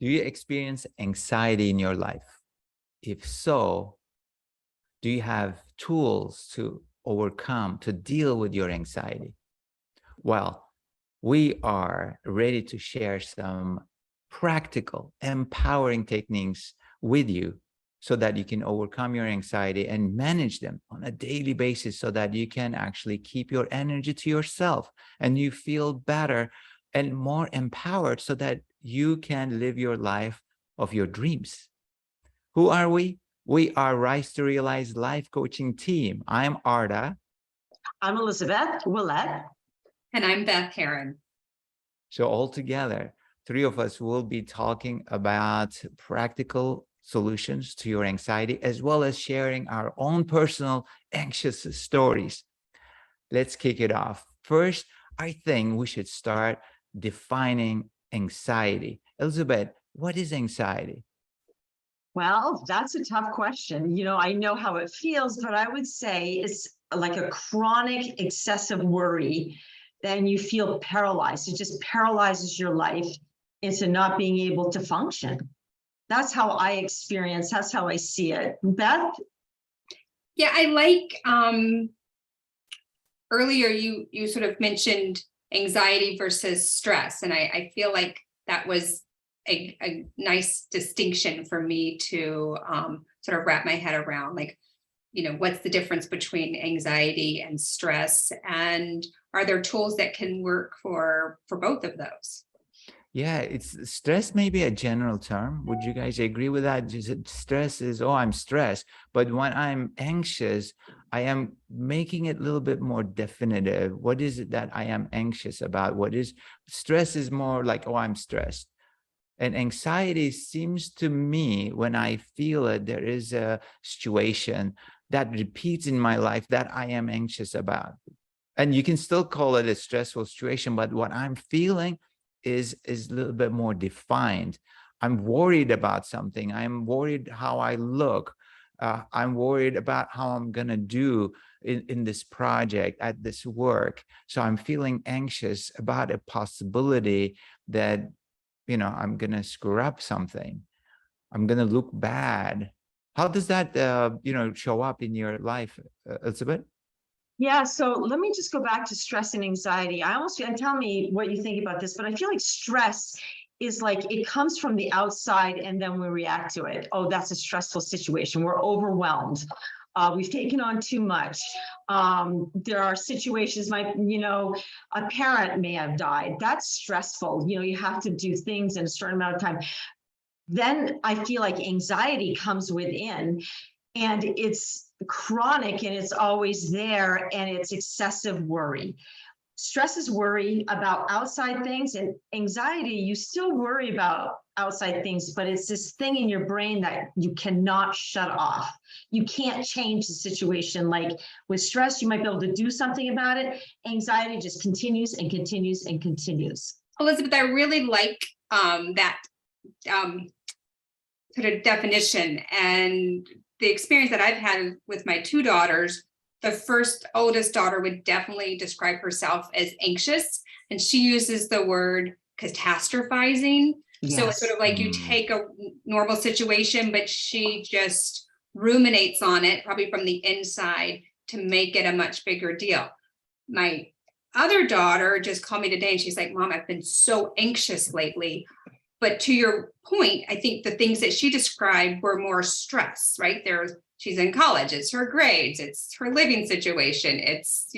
Do you experience anxiety in your life? If so, do you have tools to overcome, to deal with your anxiety? Well, we are ready to share some practical, empowering techniques with you so that you can overcome your anxiety and manage them on a daily basis so that you can actually keep your energy to yourself and you feel better and more empowered so that you can live your life of your dreams. Who are we? We are Rise to Realize Life Coaching Team. I'm Arda. I'm Elizabeth Willett. And I'm Beth Heron. So all together, three of us will be talking about practical solutions to your anxiety, as well as sharing our own personal anxious stories. Let's kick it off. First, I think we should start defining anxiety. Elizabeth, what is anxiety? Well, that's a tough question. I know how it feels, but I would say it's like a chronic excessive worry. Then you feel paralyzed. It just paralyzes your life into not being able to function. That's how I experience, that's how I see it. Beth? Yeah, I like earlier you sort of mentioned anxiety versus stress. And I feel like that was a nice distinction for me to sort of wrap my head around. Like, what's the difference between anxiety and stress? And are there tools that can work for both of those? Yeah, it's stress may be a general term. Would you guys agree with that? Just stress is, oh, I'm stressed. But when I'm anxious, I am making it a little bit more definitive. What is it that I am anxious about? What is stress is more like, oh, I'm stressed. And anxiety seems to me, when I feel it, there is a situation that repeats in my life that I am anxious about. And you can still call it a stressful situation, but what I'm feeling is a little bit more defined. I'm worried about something. I'm worried how I look. I'm worried about how I'm going to do in this project, at this work. So I'm feeling anxious about a possibility that, I'm going to screw up something. I'm going to look bad. How does that, show up in your life, Elizabeth? Yeah, so let me just go back to stress and anxiety. And tell me what you think about this, but I feel like stress is like it comes from the outside and then we react to it. Oh, that's a stressful situation. We're overwhelmed. We've taken on too much. There are situations like, a parent may have died. That's stressful. You have to do things in a certain amount of time. Then I feel like anxiety comes within and it's chronic and it's always there and it's excessive worry. Stress is worry about outside things, and anxiety, you still worry about outside things, but it's this thing in your brain that you cannot shut off. You can't change the situation. Like with stress, you might be able to do something about it. Anxiety just continues and continues and continues. Elizabeth, I really like that sort of definition, and the experience that I've had with my two daughters. The oldest daughter would definitely describe herself as anxious, and she uses the word catastrophizing. Yes. So it's sort of like you take a normal situation, but she just ruminates on it, probably from the inside, to make it a much bigger deal. My other daughter just called me today and she's like, Mom, I've been so anxious lately. But to your point, I think the things that she described were more stress, right? She's in college, it's her grades, it's her living situation, it's,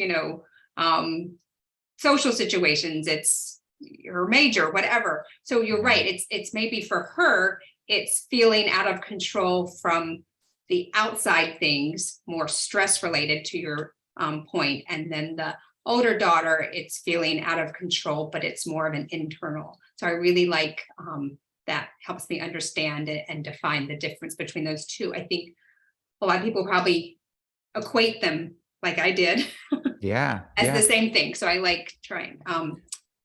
social situations, it's her major, whatever. So you're right, it's maybe for her, it's feeling out of control from the outside things, more stress related to your point. And then the older daughter, it's feeling out of control, but it's more of an internal. So I really like that helps me understand it and define the difference between those two. I think a lot of people probably equate them, like I did, as the same thing. So I like trying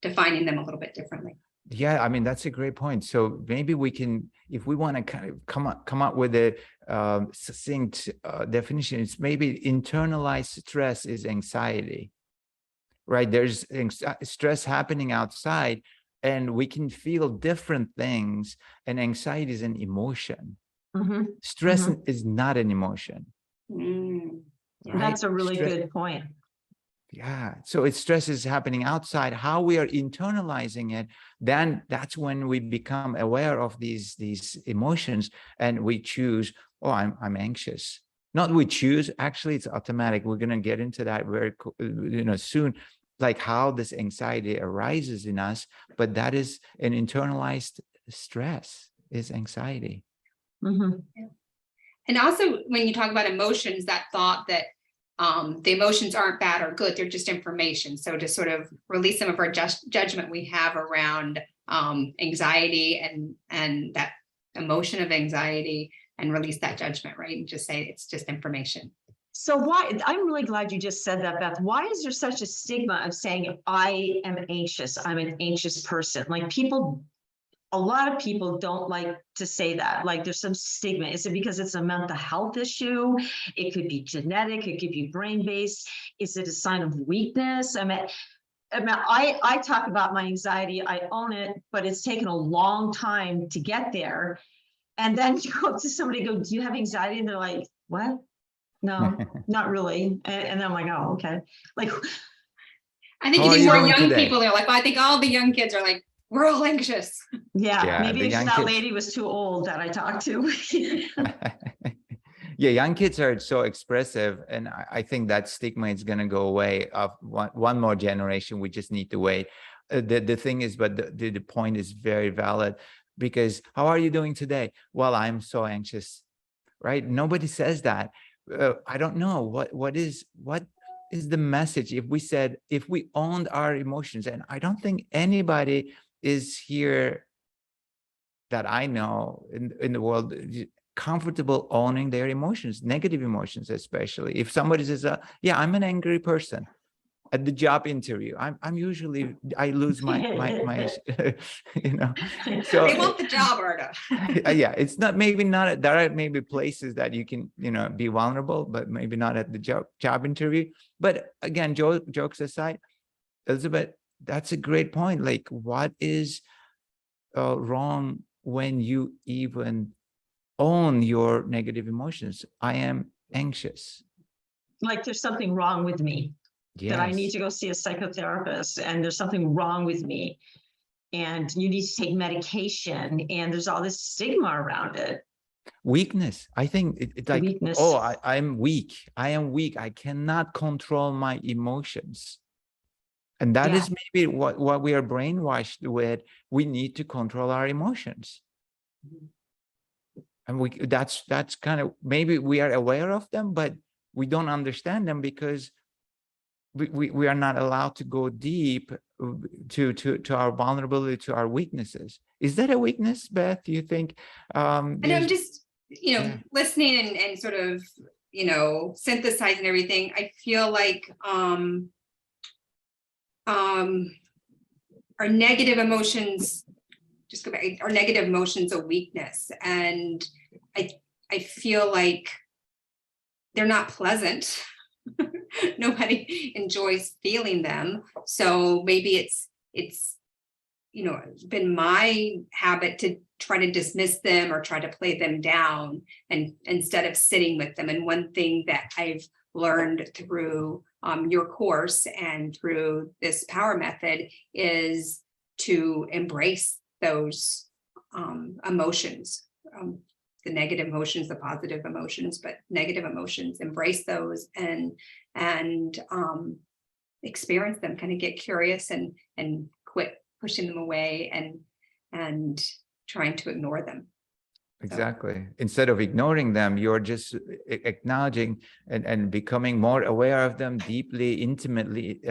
defining them a little bit differently. Yeah, I mean, that's a great point. So maybe we can, if we want to kind of come up with a succinct definition, it's maybe internalized stress is anxiety, right? There's stress happening outside, and we can feel different things. And anxiety is an emotion. Stress is not an emotion. Mm. Right? That's a really Stress, good point. yeah. So it's stress is happening outside. How we are internalizing it, then that's when we become aware of these emotions, and we choose, oh, I'm anxious. Not we choose, actually, it's automatic. We're going to get into that very soon, like how this anxiety arises in us, but that is an internalized stress, is anxiety. And also, when you talk about emotions, that thought that the emotions aren't bad or good, they're just information. So to sort of release some of our judgment we have around anxiety and that emotion of anxiety, and release that judgment, right? And just say it's just information. So why, I'm really glad you just said that, Beth. Why is there such a stigma of saying, I am anxious, I'm an anxious person? Like a lot of people don't like to say that. Like there's some stigma. Is it because it's a mental health issue? It could be genetic, it could be brain-based. Is it a sign of weakness? I talk about my anxiety, I own it, but it's taken a long time to get there. And then you go up to somebody and go, do you have anxiety? And they're like, what? No, not really. And I'm like, oh, okay. Like, I think How you are think you more doing young today? people are like, well, I think all the young kids are like, we're all anxious. yeah, maybe the it's young that kids. lady was too old that I talked to. Yeah, young kids are so expressive, and I think that stigma is going to go away. Of one more generation, we just need to wait. The thing is, but the point is very valid, because how are you doing today? Well, I'm so anxious, right? Nobody says that. I don't know what is the message. If we owned our emotions, and I don't think anybody is here that I know in the world comfortable owning their emotions, negative emotions, especially if somebody says, yeah, I'm an angry person at the job interview. I'm usually, I lose my so They want the job, Arda. yeah, it's not, maybe not, there are maybe places that you can, be vulnerable, but maybe not at the job interview. But again, jokes aside, Elizabeth, that's a great point. Like, what is wrong when you even own your negative emotions? I am anxious. Like there's something wrong with me, that I need Yes. to go see a psychotherapist, and there's something wrong with me, and you need to take medication, and there's all this stigma around it. Weakness. I think it's like, Weakness. oh, I'm weak. I am weak. I cannot control my emotions. And that is maybe what we are brainwashed with. We need to control our emotions. And that's kind of, maybe we are aware of them, but we don't understand them because we are not allowed to go deep to our vulnerability, to our weaknesses. Is that a weakness, Beth? Do you think? And I'm just, Yeah. listening and sort of, synthesizing everything. I feel like our negative emotions, just go back, our negative emotions a weakness. And I feel like they're not pleasant. Nobody enjoys feeling them. So maybe it's been my habit to try to dismiss them or try to play them down, and instead of sitting with them. And one thing that I've learned through your course and through this power method is to embrace those emotions, the negative emotions, the positive emotions, but negative emotions, embrace those and experience them, kind of get curious and quit pushing them away and trying to ignore them. Exactly. Instead of ignoring them, you're just acknowledging and becoming more aware of them, deeply, intimately,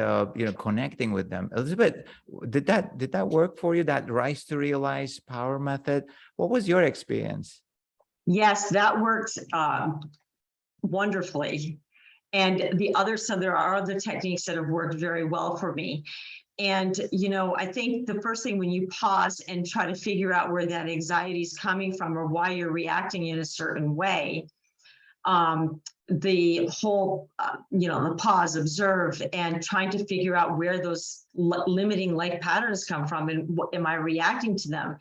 connecting with them. Elizabeth, did that work for you? That Rise to Realize power method? What was your experience? Yes, that worked wonderfully. And there are other techniques that have worked very well for me. And, I think the first thing, when you pause and try to figure out where that anxiety is coming from or why you're reacting in a certain way, the whole, the pause, observe, and trying to figure out where those limiting life patterns come from, and what am I reacting to them?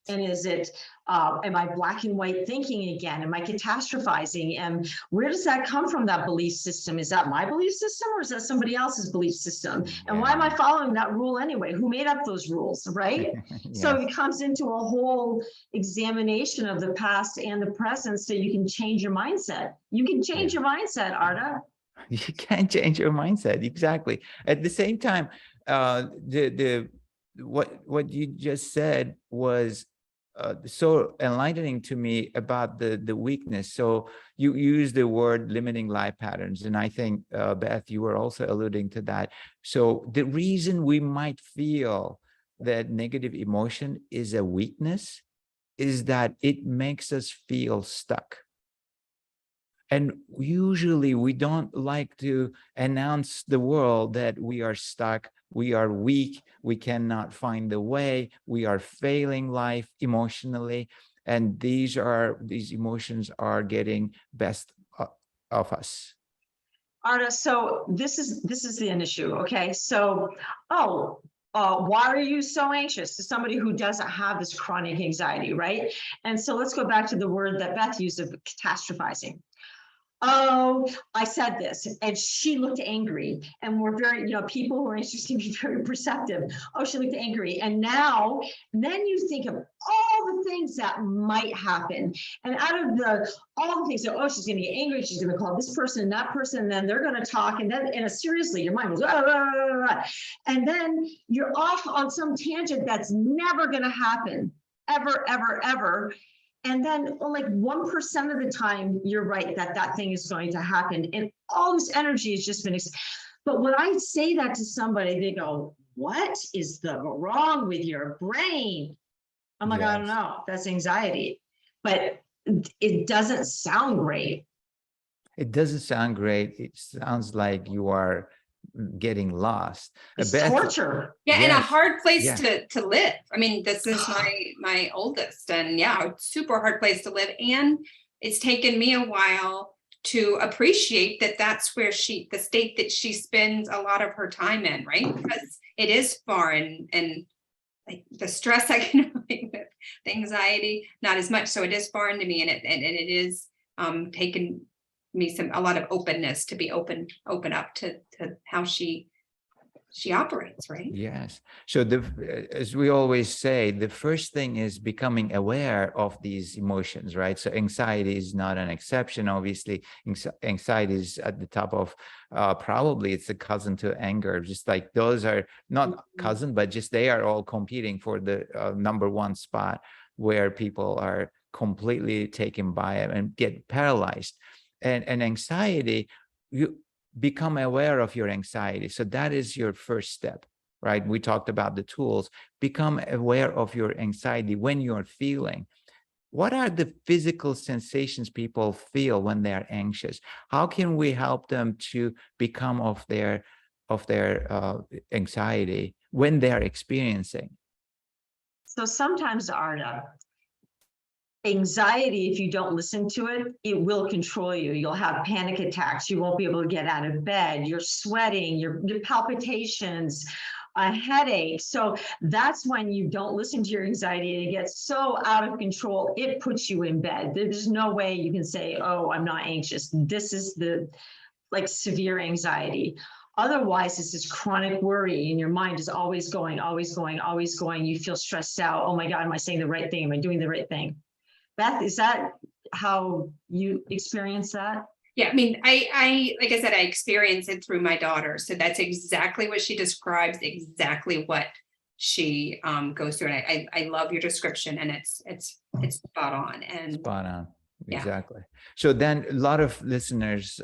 And is it, am I black and white thinking again? Am I catastrophizing? And where does that come from, that belief system? Is that my belief system, or is that somebody else's belief system? And why am I following that rule anyway? Who made up those rules, right? Yes. So it comes into a whole examination of the past and the present, so you can change your mindset. You can change your mindset, Arda. You can't change your mindset. Exactly. At the same time, what you just said was so enlightening to me about the weakness. So you use the word limiting life patterns, and I think Beth, you were also alluding to that. So the reason we might feel that negative emotion is a weakness is that it makes us feel stuck. And usually we don't like to announce the world that we are stuck, we are weak, we cannot find the way, we are failing life emotionally. And these emotions are getting best of us. Arda, so this is the issue, okay? So, why are you so anxious? To somebody who doesn't have this chronic anxiety, right? And so let's go back to the word that Beth used of catastrophizing. Oh, I said this, and she looked angry, and we're very, people who are anxious can be very perceptive. Oh, she looked angry. And then you think of all the things that might happen. And out of all the things that, she's going to get angry, she's going to call this person and that person, and then they're going to talk. And then, seriously, your mind goes, and then you're off on some tangent that's never going to happen, ever, ever, ever. And then like 1% of the time, you're right that thing is going to happen. And all this energy has just been, but when I say that to somebody, they go, what is wrong with your brain? I'm like, I don't know, that's anxiety, but it doesn't sound great. It doesn't sound great. It sounds like you are getting lost. It's torture. Yeah, and a hard place to live. I mean, this is my oldest, and super hard place to live. And it's taken me a while to appreciate that that's where the state that she spends a lot of her time in, right? Because it is foreign, and like the stress I can relate with, the anxiety, not as much. So it is foreign to me, and it is taken me a lot of openness to be open up to how she operates, right? Yes. So as we always say, the first thing is becoming aware of these emotions, right? So anxiety is not an exception. Obviously, anxiety is at the top of probably it's a cousin to anger. Just like those are not cousin, but just they are all competing for the number one spot where people are completely taken by it and get paralyzed. And anxiety, you become aware of your anxiety. So that is your first step, right? We talked about the tools. Become aware of your anxiety when you're feeling. What are the physical sensations people feel when they're anxious? How can we help them to become of their anxiety when they're experiencing? So sometimes, Arda, anxiety, if you don't listen to it, it will control you. You'll have panic attacks. You won't be able to get out of bed. You're sweating, your palpitations, a headache. So that's when you don't listen to your anxiety and it gets so out of control, it puts you in bed. There's no way you can say, oh, I'm not anxious. This is the severe anxiety. Otherwise, it's this chronic worry and your mind is always going, always going, always going. You feel stressed out. Oh my God, am I saying the right thing? Am I doing the right thing? Beth, is that how you experience that? Yeah, I mean, I like I said, I experience it through my daughter. So that's exactly what she describes, exactly what she goes through. And I love your description, and it's spot on. And spot on. Exactly. So then a lot of listeners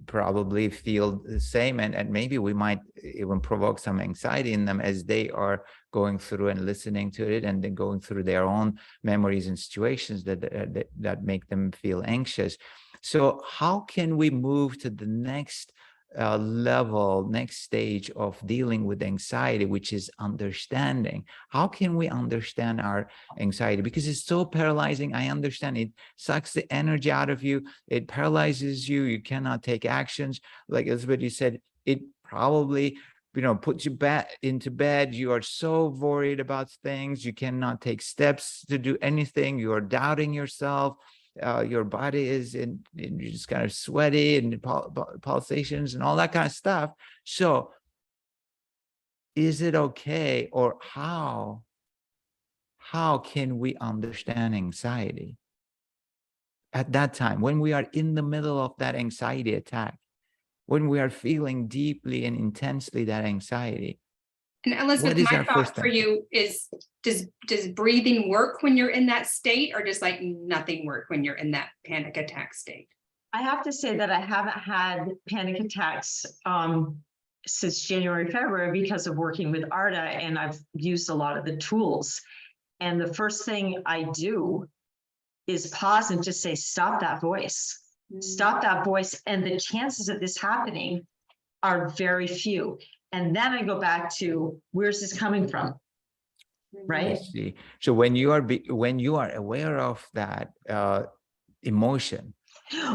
probably feel the same, and maybe we might even provoke some anxiety in them as they are going through and listening to it, and then going through their own memories and situations that make them feel anxious. So how can we move to the next level, next stage of dealing with anxiety, which is understanding. How can we understand our anxiety? Because it's so paralyzing. I understand it sucks the energy out of you. It paralyzes you. You cannot take actions. Like Elizabeth, you said, it probably, puts you back into bed. You are so worried about things. You cannot take steps to do anything. You are doubting yourself. Your body is you're just kind of sweaty and pulsations and all that kind of stuff. So is it okay, or how can we understand anxiety at that time when we are in the middle of that anxiety attack, when we are feeling deeply and intensely that anxiety? And Elizabeth, What is my our first thought for thing? you is, does breathing work when you're in that state, or does like nothing work when you're in that panic attack state? I have to say that I haven't had panic attacks since January, February, because of working with Arda, and I've used a lot of the tools. And the first thing I do is pause and just say, stop that voice. Stop that voice. And the chances of this happening are very few. And then I go back to, where's this coming from? I Right? see. So when you are aware of that emotion,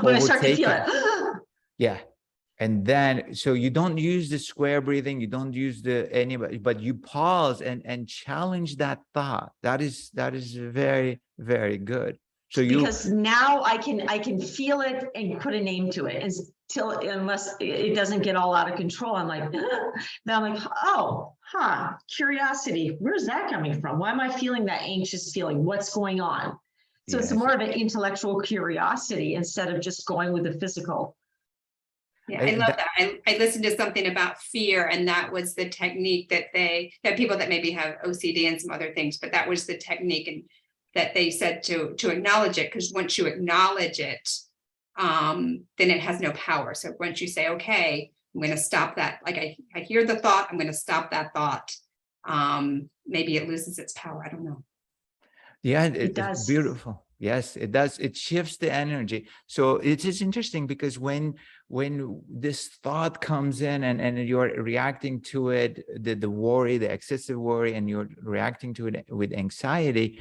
When I start to feel overtaken, it, yeah. And then, so you don't use the square breathing, you don't use anybody, but you pause and challenge that thought. That is very, very good. So because now I can feel it and put a name to it. Unless it doesn't get all out of control, I'm like, then I'm like, oh, curiosity. Where's that coming from? Why am I feeling that anxious feeling? What's going on? So it's more of an intellectual curiosity instead of just going with the physical. Yeah, I love that. I listened to something about fear, and that was the technique that people that maybe have OCD and some other things, but that was the technique, and that they said to acknowledge it, because once you acknowledge it, then it has no power. So once you say, okay, I'm going to stop that, like I hear the thought, I'm going to stop that thought, maybe it loses its power. I don't know. Yeah, it does. it's beautiful. Yes, it does. It shifts the energy. So it is interesting because when this thought comes in and you're reacting to it, the worry, the excessive worry, and you're reacting to it with anxiety,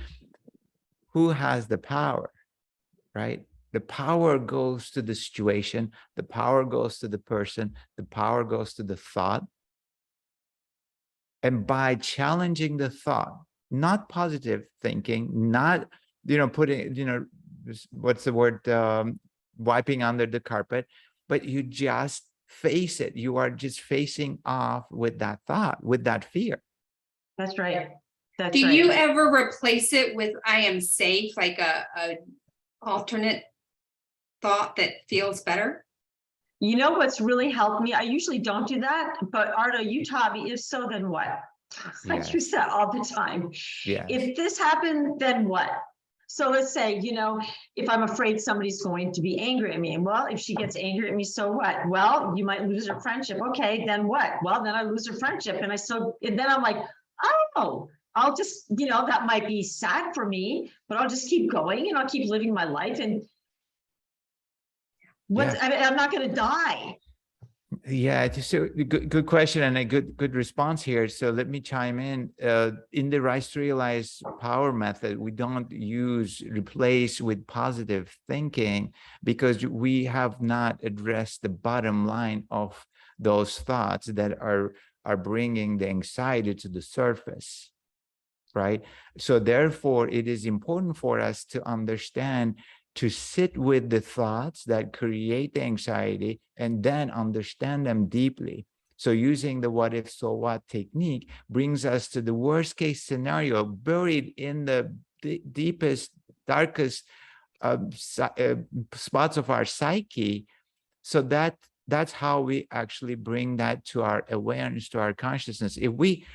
who has the power, right? The power goes to the situation, the power goes to the person, the power goes to the thought. And by challenging the thought, not positive thinking, not, putting, what's the word, wiping under the carpet, but you just face it. You are just facing off with that thought, with that fear. That's right. That's Do right. you ever replace it with I am safe, like a alternate thought that feels better? You know what's really helped me? I usually don't do that, but Arda, you taught me, if so, then what? I use that all the time. Yeah. If this happened, then what? So let's say, if I'm afraid somebody's going to be angry at me, well, if she gets angry at me, so what? Well, you might lose her friendship. Okay, then what? Well, then I lose her friendship, and then I'm like, oh, I'll just, that might be sad for me, but I'll just keep going and I'll keep living my life. And I'm not going to die. Yeah, it's a good question and a good response here. So let me chime in. In the Rise to Realize Power method, we don't replace with positive thinking because we have not addressed the bottom line of those thoughts that are bringing the anxiety to the surface, right? So therefore, it is important for us to understand, to sit with the thoughts that create the anxiety and then understand them deeply. So using the what if, so what technique brings us to the worst case scenario buried in the deepest, darkest spots of our psyche. So that's how we actually bring that to our awareness, to our consciousness. If we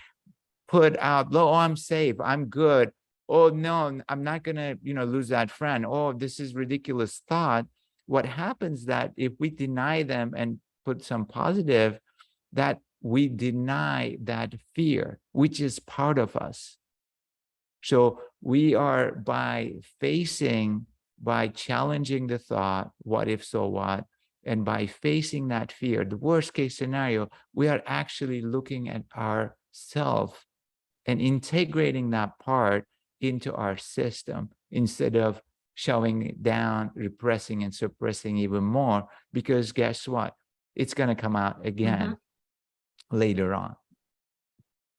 put out, oh, I'm safe, I'm good, oh no, I'm not gonna lose that friend, oh, this is ridiculous thought, what happens that if we deny them and put some positive, that we deny that fear, which is part of us. So we are, by challenging the thought, what if, so what, And by facing that fear, the worst case scenario, we are actually looking at ourselves and integrating that part into our system instead of shoving it down, repressing and suppressing even more, because guess what? It's going to come out again later on.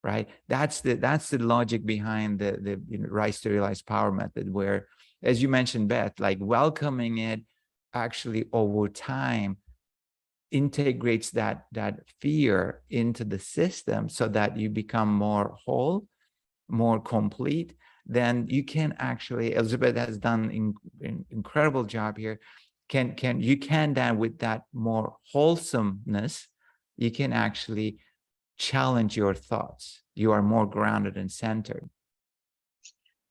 Right? That's the logic behind the Rise to Realize Power method, where, as you mentioned, Beth, like welcoming it actually over time integrates that fear into the system so that you become more whole, more complete. Then you can actually, Elizabeth has done an incredible job here. You can then, with that more wholesomeness, you can actually challenge your thoughts. You are more grounded and centered.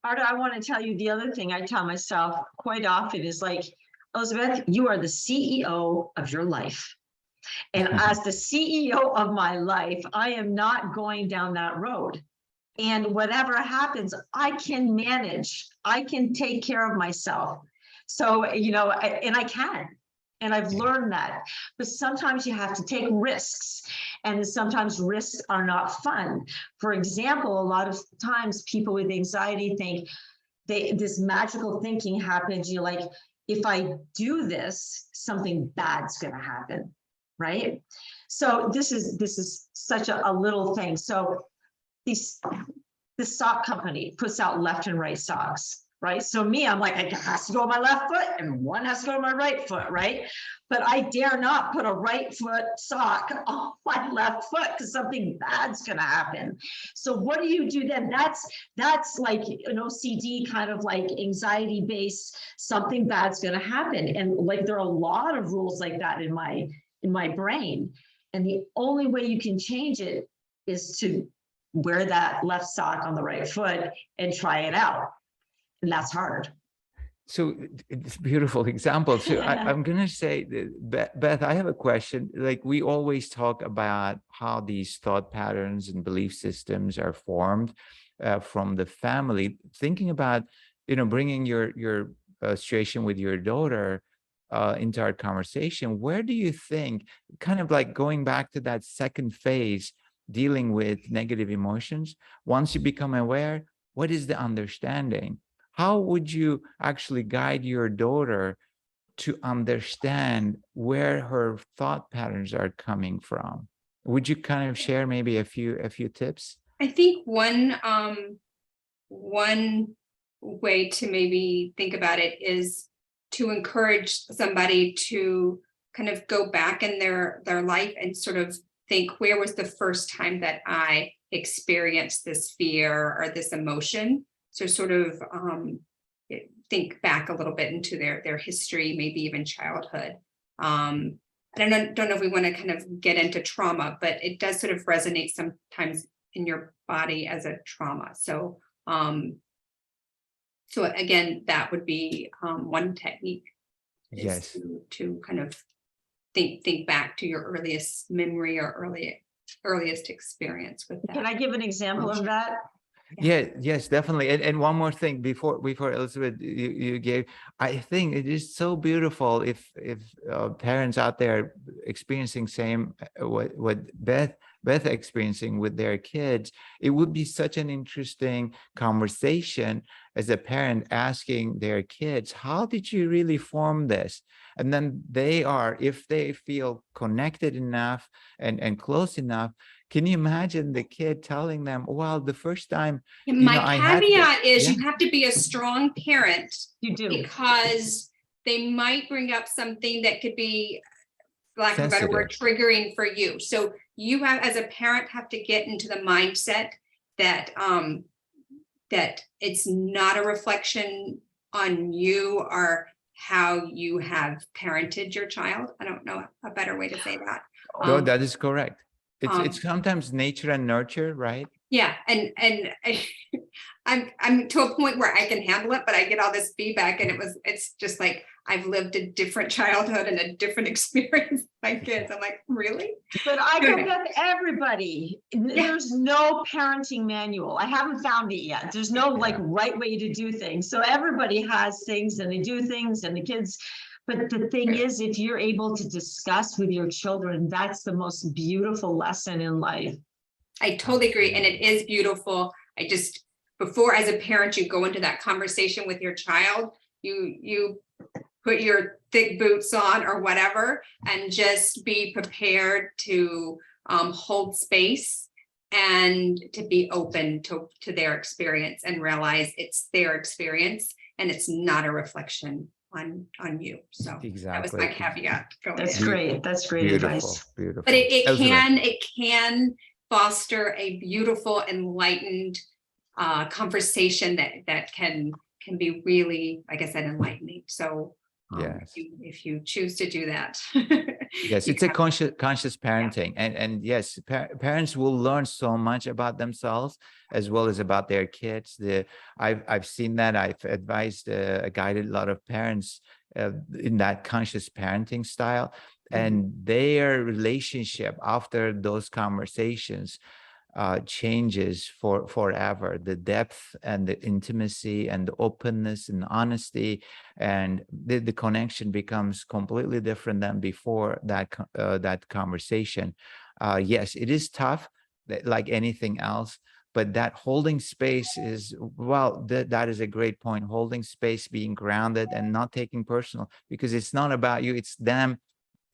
Arda, I want to tell you the other thing I tell myself quite often is like, Elizabeth, you are the CEO of your life. And as the CEO of my life, I am not going down that road. And whatever happens, I can manage. I can take care of myself. So, you know, and I can. And I've learned that. But sometimes you have to take risks. And sometimes risks are not fun. For example, a lot of times people with anxiety think this magical thinking happens. You're like, if I do this, something bad's going to happen. Right. So this is such a little thing. So this sock company puts out left and right socks, right? So me, I'm like, it has to go on my left foot and one has to go on my right foot, right? But I dare not put a right foot sock on my left foot because something bad's going to happen. So what do you do then? That's like an OCD kind of like anxiety based, something bad's going to happen. And like there are a lot of rules like that in my brain. And the only way you can change it is to wear that left sock on the right foot and try it out. And that's hard. So it's a beautiful example. So I'm going to say, Beth, I have a question. Like we always talk about how these thought patterns and belief systems are formed from the family. Thinking about, bringing your situation with your daughter into our conversation, where do you think, kind of like going back to that second phase, dealing with negative emotions, once you become aware, what is the understanding? How would you actually guide your daughter to understand where her thought patterns are coming from? Would you kind of share maybe a few tips? I think one way to maybe think about it is to encourage somebody to kind of go back in their life and sort of think, where was the first time that I experienced this fear or this emotion? So sort of think back a little bit into their history, maybe even childhood. I don't know if we want to kind of get into trauma, but it does sort of resonate sometimes in your body as a trauma. So again, that would be one technique. Yes. To kind of think back to your earliest memory or earliest experience with that. Can I give an example of that? Yeah, yes, definitely. And one more thing before Elizabeth, you gave, I think it is so beautiful if parents out there experiencing same what Beth experiencing with their kids, it would be such an interesting conversation as a parent asking their kids, how did you really form this? And then if they feel connected enough and close enough, can you imagine the kid telling them, well, the first time, my caveat is you have to be a strong parent. You do. Because they might bring up something that could be, lack of a better word, triggering for you. So you have, as a parent, have to get into the mindset that that it's not a reflection on you or how you have parented your child. I don't know a better way to say that. No, that is correct. It's sometimes nature and nurture, right? Yeah, and I'm to a point where I can handle it, but I get all this feedback, and it's just like I've lived a different childhood and a different experience with my kids. I'm like, really? But I go with everybody. There's no parenting manual. I haven't found it yet. There's no like right way to do things. So everybody has things and they do things, and the kids But the thing is, if you're able to discuss with your children, that's the most beautiful lesson in life. I totally agree. And it is beautiful. I just, before as a parent, you go into that conversation with your child, you put your thick boots on or whatever, and just be prepared to hold space and to be open to their experience and realize it's their experience and it's not a reflection on you. So that was Exactly. my caveat. That's great. That's great advice. Beautiful. But it Elizabeth. can foster a beautiful, enlightened conversation that can be really, like I said, enlightening. So Yes. if you choose to do that. Yes, it's a conscious parenting, and yes, parents will learn so much about themselves as well as about their kids. I've seen that. I've advised, guided a lot of parents in that conscious parenting style, and their relationship after those conversations changes forever. The depth and the intimacy and the openness and honesty and the connection becomes completely different than before that conversation. Yes, it is tough, like anything else, but that holding space is, well, that is a great point. Holding space, being grounded and not taking personal, because it's not about you, it's them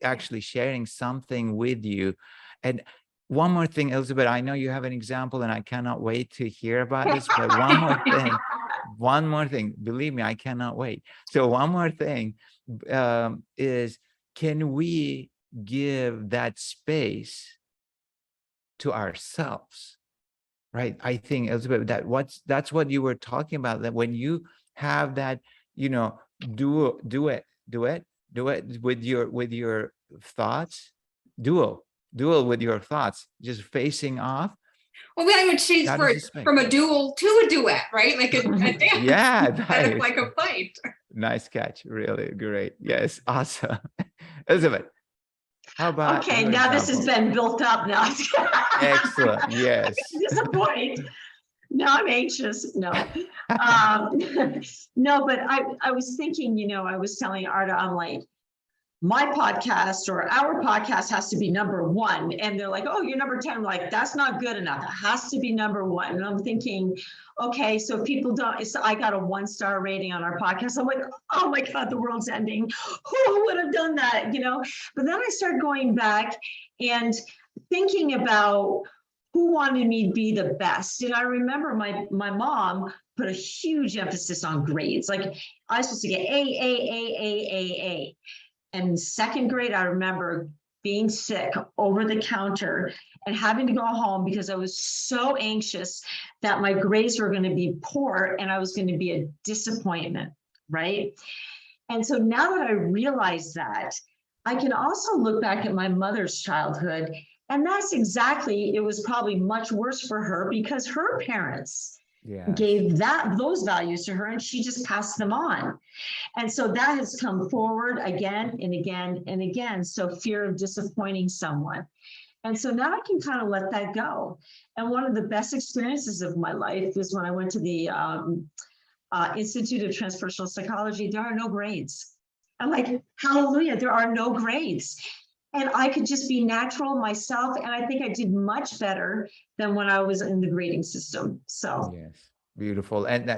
actually sharing something with you. And one more thing, Elizabeth, I know you have an example and I cannot wait to hear about this, but one more thing, believe me, I cannot wait. So one more thing is, can we give that space to ourselves? Right? I think, Elizabeth, that's what you were talking about, that when you have that, do it with your thoughts, duel with your thoughts, just facing off. Well, I would change from a duel to a duet, right? Like a dance. Yeah, instead of like a fight. Nice catch. Really great. Yes, awesome. Elizabeth, how about okay, now example? This has been built up now. Excellent. Yes. Disappointed. Now I'm anxious. No. No, but I was thinking, I was telling Arda, I'm like, my podcast or our podcast has to be number 1. And they're like, oh, you're number 10. I'm like, that's not good enough. It has to be number 1. And I'm thinking, okay, so people don't, I got a 1-star rating on our podcast. I'm like, oh my God, the world's ending. Who would have done that? But then I started going back and thinking about who wanted me to be the best. And I remember my mom put a huge emphasis on grades. Like I was supposed to get A. And in 2nd grade, I remember being sick over the counter and having to go home because I was so anxious that my grades were going to be poor and I was going to be a disappointment, right? And so now that I realize that, I can also look back at my mother's childhood, and that's exactly, it was probably much worse for her because her parents gave those values to her and she just passed them on. And so that has come forward again and again and again. So fear of disappointing someone. And so now I can kind of let that go. And one of the best experiences of my life is when I went to the Institute of Transpersonal Psychology. There are no grades. I'm like, hallelujah, there are no grades. And I could just be natural myself. And I think I did much better than when I was in the grading system. So yes, beautiful. And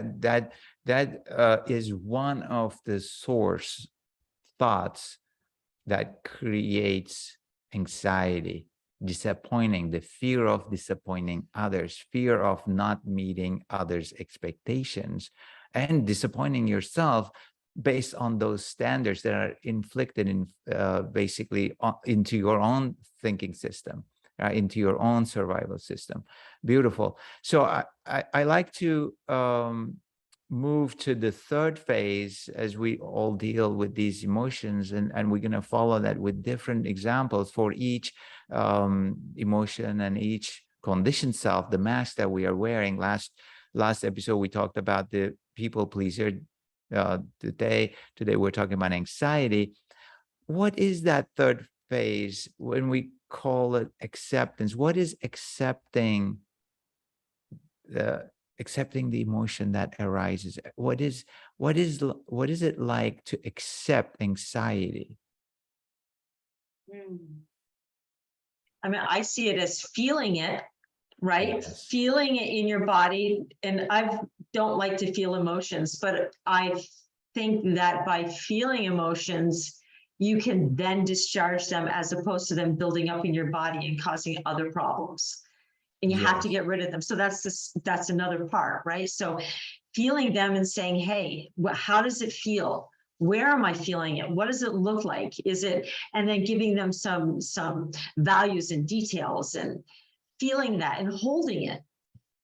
that is one of the source thoughts that creates anxiety, disappointing, the fear of disappointing others, fear of not meeting others' expectations, and disappointing yourself based on those standards that are inflicted in basically into your own thinking system, into your own survival system. Beautiful. So I like to move to the 3rd phase as we all deal with these emotions, and we're going to follow that with different examples for each emotion and each conditioned self, the mask that we are wearing. Last episode we talked about the people pleaser. Today we're talking about anxiety. What is that 3rd phase when we call it acceptance? What is accepting accepting the emotion that arises. What is it like to accept anxiety? I mean, I see it as feeling it, right? Yes. Feeling it in your body. And I don't like to feel emotions, but I think that by feeling emotions, you can then discharge them as opposed to them building up in your body and causing other problems. And you have to Yes. get rid of them. So that's another part, right? So feeling them and saying, hey, how does it feel? Where am I feeling it? What does it look like? Is it, and then giving them some values and details and feeling that and holding it.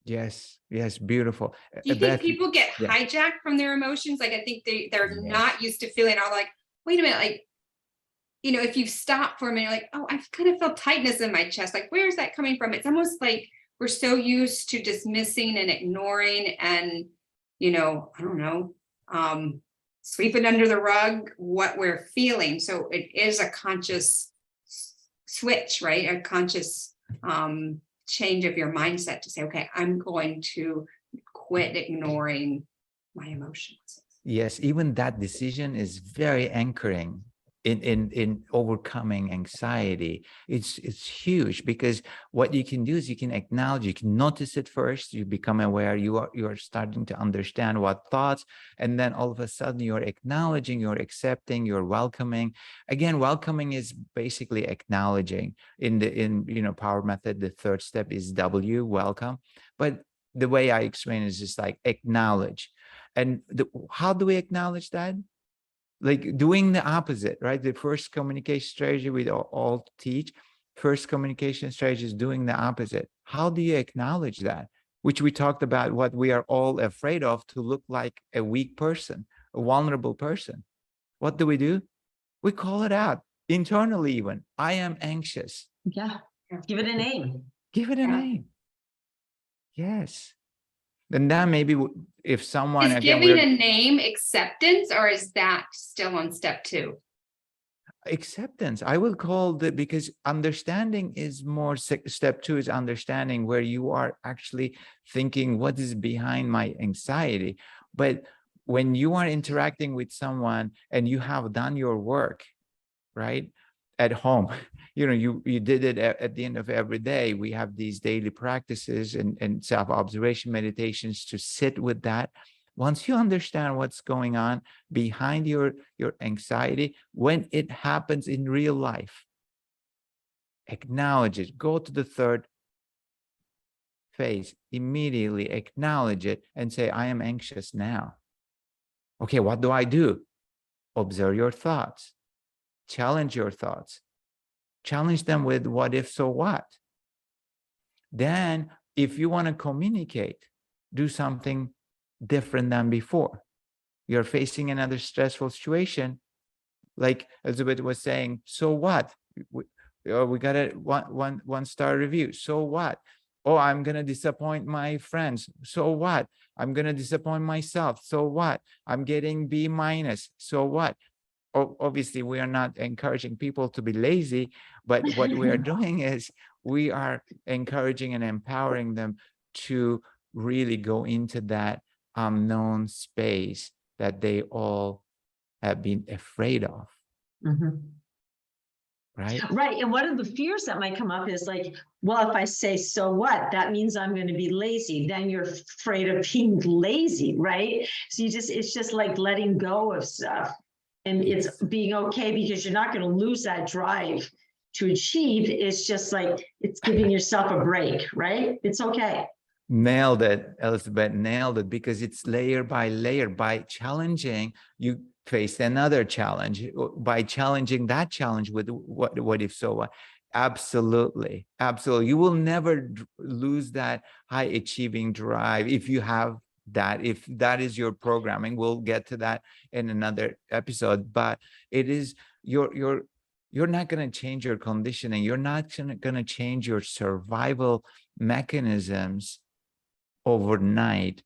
Yes. Yes. Beautiful. Do you think Beth, people get yeah. hijacked from their emotions? Like, I think they're Yes. not used to feeling all like, wait a minute, like, you know, if you stop for a minute, like, oh, I kind of feel tightness in my chest. Like, where's that coming from? It's almost like we're so used to dismissing and ignoring and, you know, I don't know, sweeping under the rug what we're feeling. So it is a conscious switch, right? A conscious change of your mindset to say, okay, I'm going to quit ignoring my emotions. Yes, even that decision is very anchoring in overcoming anxiety. It's huge, because what you can do is you can acknowledge, you can notice it first, you become aware, you are starting to understand what thoughts, and then all of a sudden you're acknowledging, you're accepting, you're welcoming. Again, welcoming is basically acknowledging. In power method, the third step is W, welcome. But the way I explain it is just like acknowledge. And how do we acknowledge that? Like doing the opposite, right? The first communication strategy we all teach, first communication strategy is doing the opposite. How do you acknowledge that? Which we talked about, what we are all afraid of, to look like a weak person, a vulnerable person. What do? We call it out internally even. I am anxious. Yeah. Give it a name. Give it a name. Yes. And then maybe if someone, Is again, giving a name acceptance, or is that still on step 2? Acceptance, I will call that, because understanding is more, step 2 is understanding, where you are actually thinking what is behind my anxiety. But when you are interacting with someone and you have done your work, right, at home, you did it at the end of every day. We have these daily practices and self-observation meditations to sit with that. Once you understand what's going on behind your anxiety, when it happens in real life, acknowledge it. Go to the third phase, immediately acknowledge it and say, I am anxious now. Okay, what do I do? Observe your thoughts. Challenge your thoughts. Challenge them with what if, so what? Then, if you want to communicate, do something different than before. You're facing another stressful situation. Like Elizabeth was saying, so what? We got a one star review. So what? Oh, I'm going to disappoint my friends. So what? I'm going to disappoint myself. So what? I'm getting B minus. So what? Obviously, we are not encouraging people to be lazy, but what we are doing is we are encouraging and empowering them to really go into that unknown space that they all have been afraid of. Right? Right. And one of the fears that might come up is like, well, if I say, so what, that means I'm going to be lazy. Then you're afraid of being lazy, right? So it's just like letting go of stuff. And it's being okay, because you're not going to lose that drive to achieve. It's just like, it's giving yourself a break, right? It's okay. Nailed it, Elizabeth, nailed it, because it's layer by layer. By challenging, you face another challenge. By challenging that challenge with what if, so what? Absolutely, absolutely. You will never lose that high achieving drive if you have that, if that is your programming. We'll get to that in another episode, but it is you're not going to change your conditioning. You're not going to change your survival mechanisms overnight.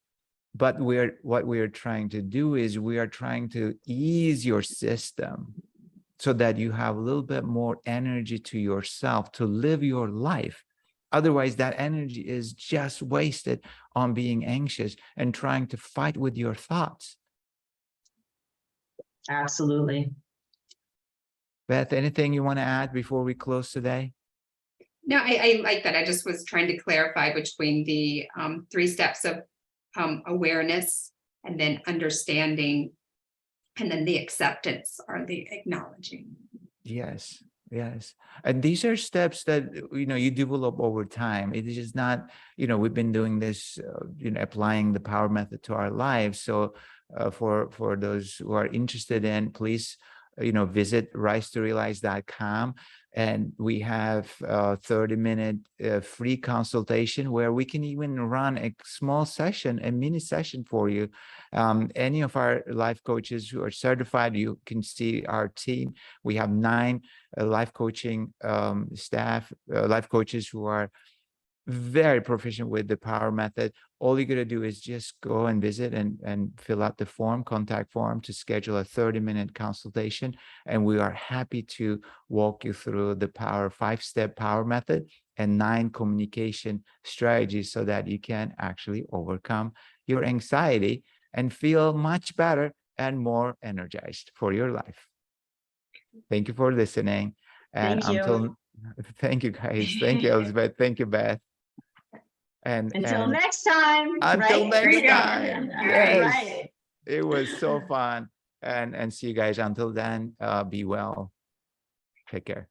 But what we are trying to do is we are trying to ease your system so that you have a little bit more energy to yourself to live your life. Otherwise, that energy is just wasted on being anxious and trying to fight with your thoughts. Absolutely. Beth, anything you want to add before we close today? No, I like that. I just was trying to clarify between the 3 steps of awareness, and then understanding, and then the acceptance or the acknowledging. Yes, yes. And these are steps that, you develop over time. It is just not, we've been doing this, applying the power method to our lives. So for those who are interested in, please, visit risetorealize.com. And we have a 30-minute free consultation where we can even run a small session, a mini session for you. Any of our life coaches who are certified, you can see our team. We have 9 life coaching staff, life coaches who are very proficient with the power method. All you got to do is just go and visit and fill out the contact form to schedule a 30-minute consultation. And we are happy to walk you through the 5-step power method and 9 communication strategies so that you can actually overcome your anxiety and feel much better and more energized for your life. Thank you for listening. And Thank you. thank you guys. Thank you, Elizabeth. Thank you, Beth. Until next time. Until right? next time. All Yes. right. It was so fun. And see you guys. Until then, be well. Take care.